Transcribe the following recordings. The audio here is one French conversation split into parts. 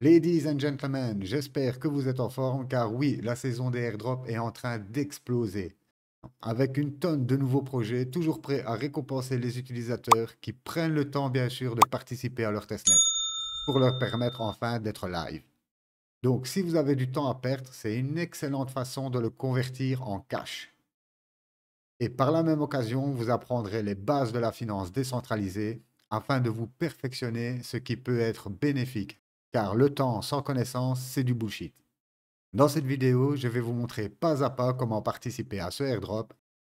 Ladies and gentlemen, j'espère que vous êtes en forme car oui, la saison des airdrops est en train d'exploser. Avec une tonne de nouveaux projets, toujours prêts à récompenser les utilisateurs qui prennent le temps bien sûr de participer à leur testnet pour leur permettre enfin d'être live. Donc si vous avez du temps à perdre, c'est une excellente façon de le convertir en cash. Et par la même occasion, vous apprendrez les bases de la finance décentralisée afin de vous perfectionner, ce qui peut être bénéfique, car le temps sans connaissance, c'est du bullshit. Dans cette vidéo, je vais vous montrer pas à pas comment participer à ce airdrop,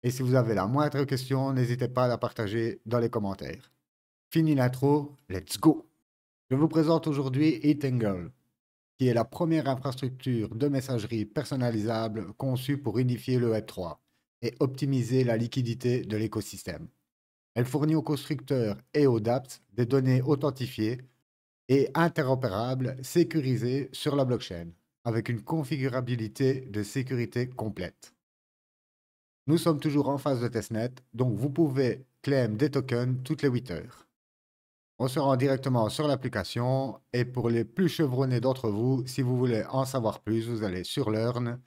et si vous avez la moindre question, n'hésitez pas à la partager dans les commentaires. Fini l'intro, let's go! Je vous présente aujourd'hui Eatangle, qui est la première infrastructure de messagerie personnalisable conçue pour unifier le Web3 et optimiser la liquidité de l'écosystème. Elle fournit aux constructeurs et aux dApps des données authentifiées et interopérables sécurisées sur la blockchain, avec une configurabilité de sécurité complète. Nous sommes toujours en phase de testnet, donc vous pouvez claim des tokens toutes les 8 heures. On se rend directement sur l'application et pour les plus chevronnés d'entre vous, si vous voulez en savoir plus, vous allez sur Learn.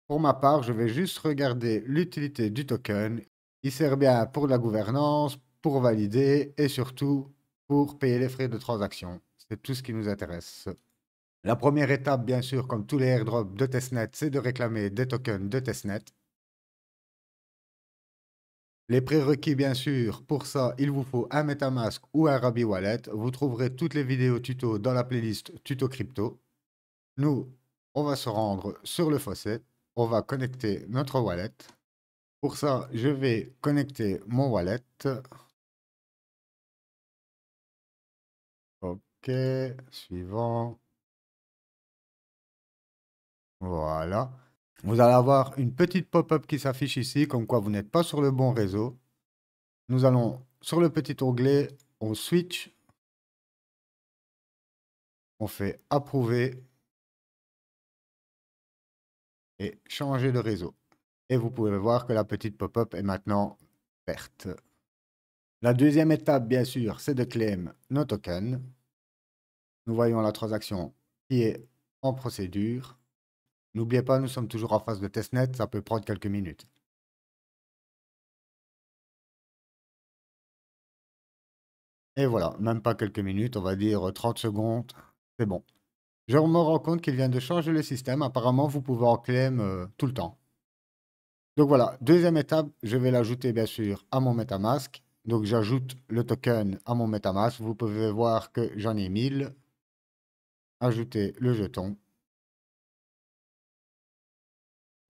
Pour ma part, je vais juste regarder l'utilité du token. Il sert bien pour la gouvernance, pour valider et surtout pour payer les frais de transaction. C'est tout ce qui nous intéresse. La première étape, bien sûr, comme tous les airdrops de testnet, c'est de réclamer des tokens de testnet. Les prérequis, bien sûr, pour ça, il vous faut un MetaMask ou un Rabi Wallet. Vous trouverez toutes les vidéos tuto dans la playlist Tuto Crypto. Nous, on va se rendre sur le faucet. On va connecter notre wallet. Pour ça, je vais connecter mon wallet. OK, suivant. Voilà. Vous allez avoir une petite pop-up qui s'affiche ici, comme quoi vous n'êtes pas sur le bon réseau. Nous allons sur le petit onglet, on switch, on fait approuver et changer de réseau. Et vous pouvez voir que la petite pop-up est maintenant verte. La deuxième étape, bien sûr, c'est de claim nos tokens. Nous voyons la transaction qui est en procédure. N'oubliez pas, nous sommes toujours en phase de testnet, ça peut prendre quelques minutes. Et voilà, même pas quelques minutes, on va dire 30 secondes, c'est bon. Je me rends compte qu'il vient de changer le système, apparemment vous pouvez en claim tout le temps. Donc voilà, deuxième étape, je vais l'ajouter bien sûr à mon MetaMask. Donc j'ajoute le token à mon MetaMask, vous pouvez voir que j'en ai 1000. Ajouter le jeton.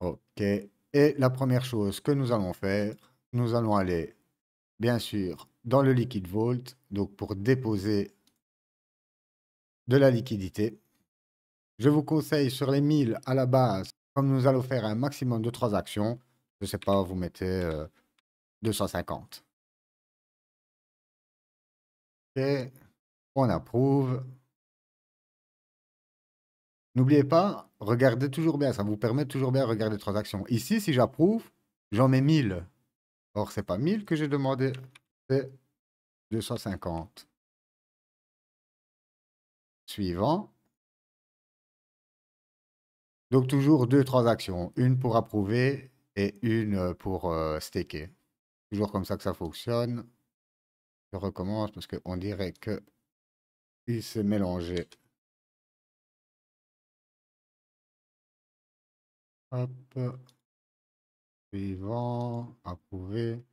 OK. Et la première chose que nous allons faire, nous allons aller bien sûr dans le Liquid Vault, donc pour déposer de la liquidité. Je vous conseille sur les 1000 à la base, comme nous allons faire un maximum de transactions, je ne sais pas, vous mettez 250. OK, on approuve. N'oubliez pas, regardez toujours bien, ça vous permet de toujours bien regarder les transactions. Ici, si j'approuve, j'en mets 1000. Or, c'est pas 1000 que j'ai demandé, c'est 250. Suivant. Donc toujours deux transactions, une pour approuver et une pour staker. Toujours comme ça que ça fonctionne. Je recommence parce qu'on dirait que il s'est mélangé. Hop, suivant, approuvé.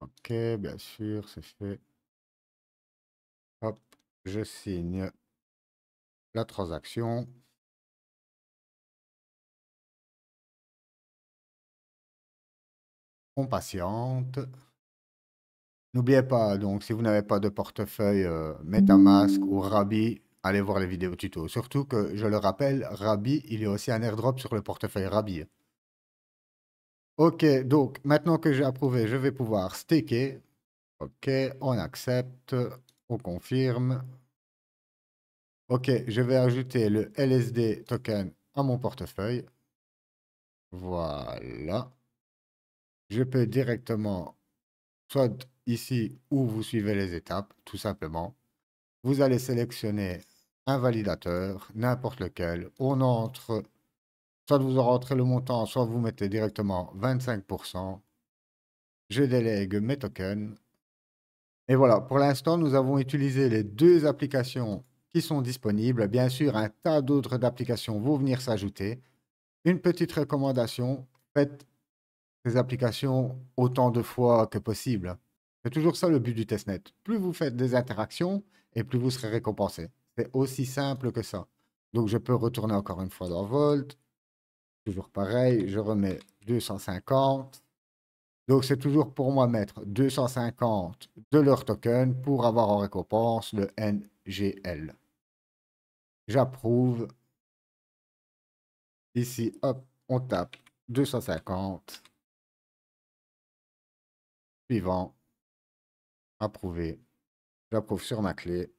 OK, bien sûr, c'est fait. Hop, je signe la transaction. On patiente. N'oubliez pas, donc, si vous n'avez pas de portefeuille MetaMask ou Rabi, allez voir les vidéos tuto. Surtout que, je le rappelle, Rabi, il y a aussi un airdrop sur le portefeuille Rabi. OK, donc, maintenant que j'ai approuvé, je vais pouvoir staker. OK, on accepte, on confirme. OK, je vais ajouter le LSD token à mon portefeuille. Voilà. je peux directement, soit ici où vous suivez les étapes, tout simplement. Vous allez sélectionner un validateur, n'importe lequel. On entre, soit vous rentrez le montant, soit vous mettez directement 25%. Je délègue mes tokens. Et voilà, pour l'instant, nous avons utilisé les deux applications qui sont disponibles. Bien sûr, un tas d'autres applications vont venir s'ajouter. Une petite recommandation, faites ces applications autant de fois que possible. C'est toujours ça le but du testnet. Plus vous faites des interactions et plus vous serez récompensé. C'est aussi simple que ça. Donc je peux retourner encore une fois dans Volt. Toujours pareil, je remets 250. Donc c'est toujours pour moi mettre 250 de leur token pour avoir en récompense le NGL. J'approuve. Ici, hop, on tape 250. Suivant. Approuvé. J'approuve sur ma clé.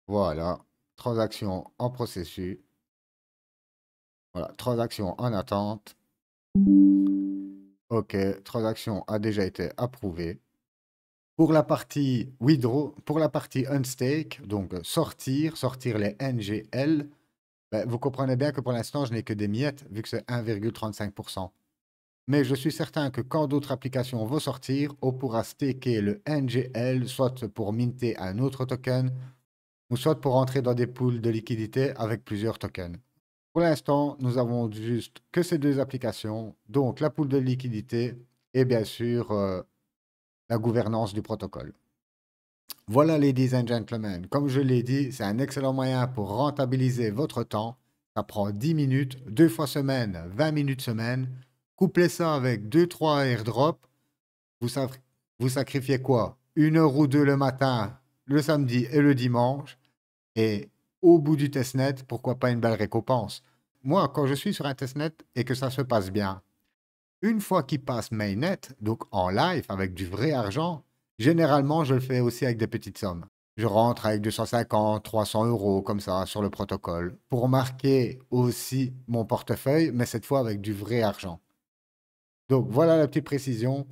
Voilà. Transaction en processus. Voilà. Transaction en attente. OK. Transaction a déjà été approuvée. Pour la partie withdraw, pour la partie unstake, donc sortir les NGL, ben, vous comprenez bien que pour l'instant, je n'ai que des miettes, vu que c'est 1,35%. Mais je suis certain que quand d'autres applications vont sortir, on pourra staker le NGL, soit pour minter un autre token, ou soit pour entrer dans des pools de liquidité avec plusieurs tokens. Pour l'instant, nous avons juste que ces deux applications, donc la pool de liquidité et bien sûr la gouvernance du protocole. Voilà, ladies and gentlemen, comme je l'ai dit, c'est un excellent moyen pour rentabiliser votre temps. Ça prend 10 minutes, 2 fois semaine, 20 minutes semaine. Couplez ça avec 2-3 airdrops. Vous sacrifiez quoi? 1 heure ou 2 le matin, le samedi et le dimanche. Et au bout du testnet, pourquoi pas une belle récompense? Moi, quand je suis sur un testnet et que ça se passe bien, une fois qu'il passe mainnet, donc en live avec du vrai argent, généralement, je le fais aussi avec des petites sommes. Je rentre avec 250, 300 euros comme ça sur le protocole pour marquer aussi mon portefeuille, mais cette fois avec du vrai argent. Donc voilà la petite précision.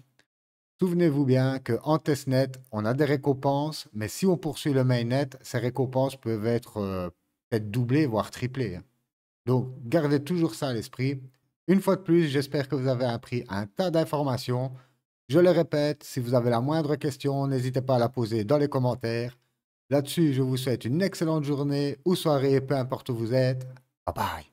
Souvenez-vous bien qu'en testnet, on a des récompenses, mais si on poursuit le mainnet, ces récompenses peuvent être peut-être doublées, voire triplées. Donc gardez toujours ça à l'esprit. Une fois de plus, j'espère que vous avez appris un tas d'informations. Je le répète, si vous avez la moindre question, n'hésitez pas à la poser dans les commentaires. Là-dessus, je vous souhaite une excellente journée ou soirée, peu importe où vous êtes. Bye bye.